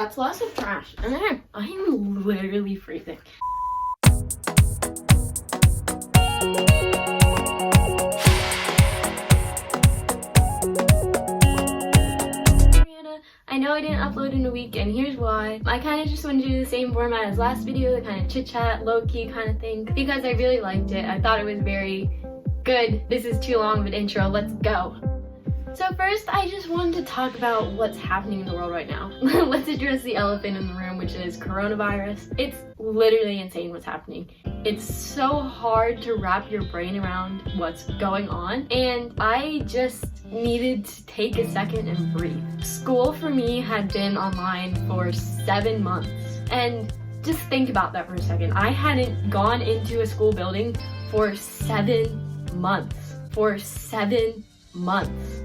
that's lots of trash. And I'm literally freezing. I know I didn't upload in a week, and here's why. I kind of just wanted to do the same format as last video, the kind of chit chat, low-key kind of thing, because I really liked it. I thought it was very good. This is too long of an intro, let's go. So first, I just wanted to talk about what's happening in the world right now. Let's address the elephant in the room, which is coronavirus. It's literally insane what's happening. It's so hard to wrap your brain around what's going on, and I just needed to take a second and breathe. School for me had been online for 7 months, and just think about that for a second. I hadn't gone into a school building for 7 months. For 7 months.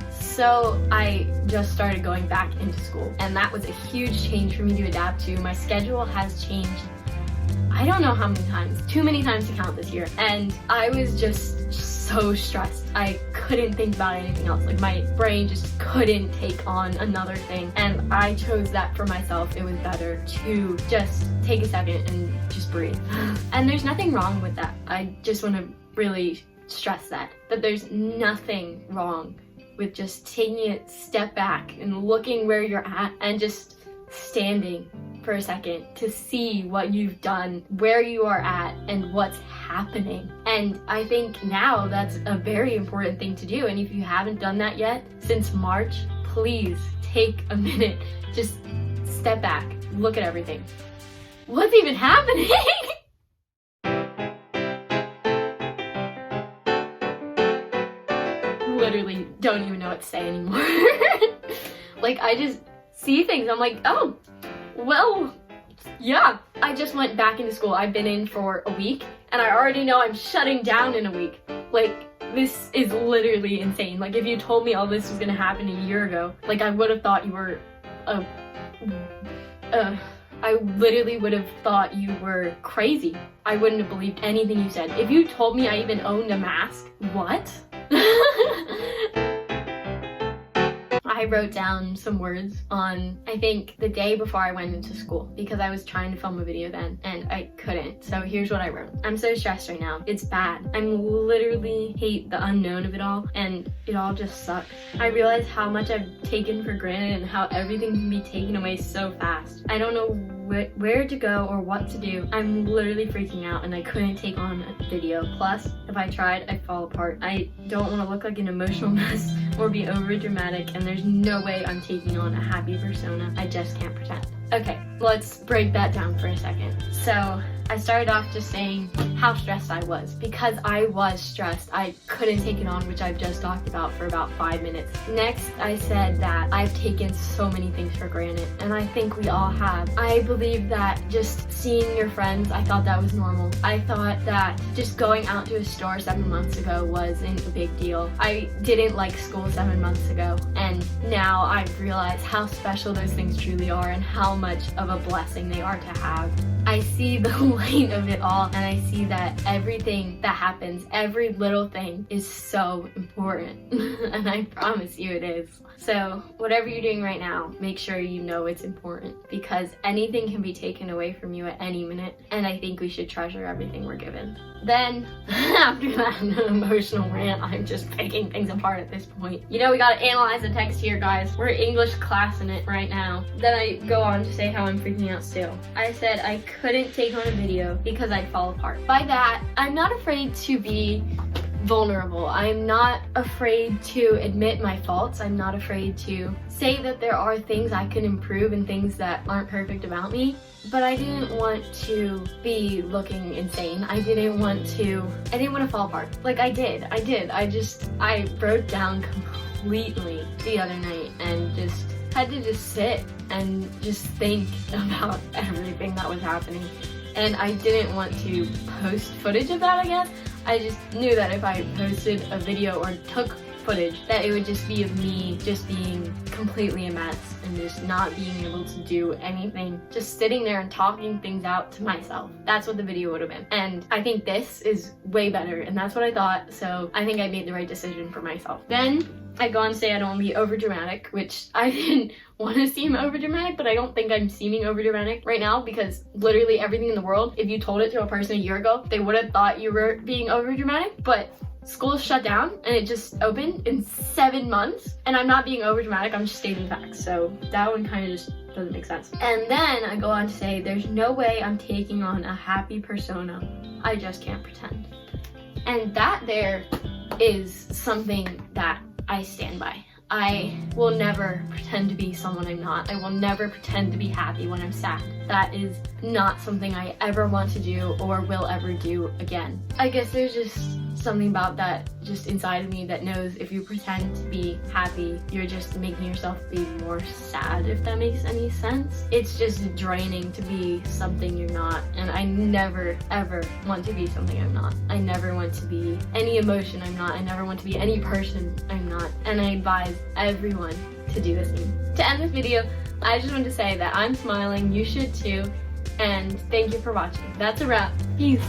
So I just started going back into school, and that was a huge change for me to adapt to. My schedule has changed, I don't know how many times, too many times to count this year, and I was just so stressed. I couldn't think about anything else. Like, my brain just couldn't take on another thing, and I chose that for myself. It was better to just take a second and just breathe. And there's nothing wrong with that. I just want to really stress that there's nothing wrong with just taking a step back and looking where you're at and just standing for a second to see what you've done, where you are at, and what's happening. And I think now that's a very important thing to do. And if you haven't done that yet since March, please take a minute, just step back, look at everything. What's even happening? Literally don't even know what to say anymore. Like, I just see things, I'm like, oh, well, yeah. I just went back into school. I've been in for a week, and I already know I'm shutting down in a week. Like, this is literally insane. Like, if you told me all this was gonna happen a year ago, like, I would have thought you were, I literally would have thought you were crazy. I wouldn't have believed anything you said. If you told me I even owned a mask, what? I wrote down some words on, I think, the day before I went into school, because I was trying to film a video then and I couldn't. So here's what I wrote. I'm so stressed right now. It's bad. I literally hate the unknown of it all, and it all just sucks. I realize how much I've taken for granted and how everything can be taken away so fast. I don't know where to go or what to do. I'm literally freaking out, and I couldn't take on a video. Plus, if I tried, I'd fall apart. I don't want to look like an emotional mess or be over dramatic, and there's no way I'm taking on a happy persona. I just can't pretend. Okay, let's break that down for a second. So I started off just saying how stressed I was, because I was stressed. I couldn't take it on, which I've just talked about for about 5 minutes. Next, I said that I've taken so many things for granted, and I think we all have. I believe that just seeing your friends, I thought that was normal. I thought that just going out to a store 7 months ago wasn't a big deal. I didn't like school 7 months ago, and now I've realized how special those things truly are and how much of a blessing they are to have. I see the light of it all, and I see that everything that happens, every little thing, is so important. And I promise you it is. So whatever you're doing right now, make sure you know it's important, because anything can be taken away from you at any minute, and I think we should treasure everything we're given. Then, after that emotional rant, I'm just picking things apart at this point. You know, we gotta analyze the text here, guys. We're English class in it right now. Then I go on to say how I'm freaking out still. I said I couldn't take on a video because I'd fall apart. By that, I'm not afraid to be vulnerable. I'm not afraid to admit my faults. I'm not afraid to say that there are things I can improve and things that aren't perfect about me. But I didn't want to be looking insane. I didn't want to fall apart. Like, I did. I broke down completely the other night and just had to just sit and just think about everything that was happening. And I didn't want to post footage of that, I guess. I just knew that if I posted a video or took footage, that it would just be of me just being completely a mess and just not being able to do anything, just sitting there and talking things out to myself. That's what the video would have been. And I think this is way better, and that's what I thought, so I think I made the right decision for myself. Then I go on to say I don't want to be over dramatic, which I didn't want to seem over dramatic, but I don't think I'm seeming over dramatic right now, because literally everything in the world, if you told it to a person a year ago, they would have thought you were being over dramatic. But school shut down and it just opened in 7 months, and I'm not being over dramatic, I'm just stating facts. So that one kind of just doesn't make sense. And then I go on to say there's no way I'm taking on a happy persona. I just can't pretend. And that there is something that I stand by. I will never pretend to be someone I'm not. I will never pretend to be happy when I'm sad. That is not something I ever want to do or will ever do again. I guess there's just something about that just inside of me that knows if you pretend to be happy, you're just making yourself be more sad, if that makes any sense. It's just draining to be something you're not, and I never ever want to be something I'm not. I never want to be any emotion I'm not. I never want to be any person I'm not, and I advise everyone to do the same. To end this video, I just want to say that I'm smiling, you should too, and thank you for watching. That's a wrap. Peace.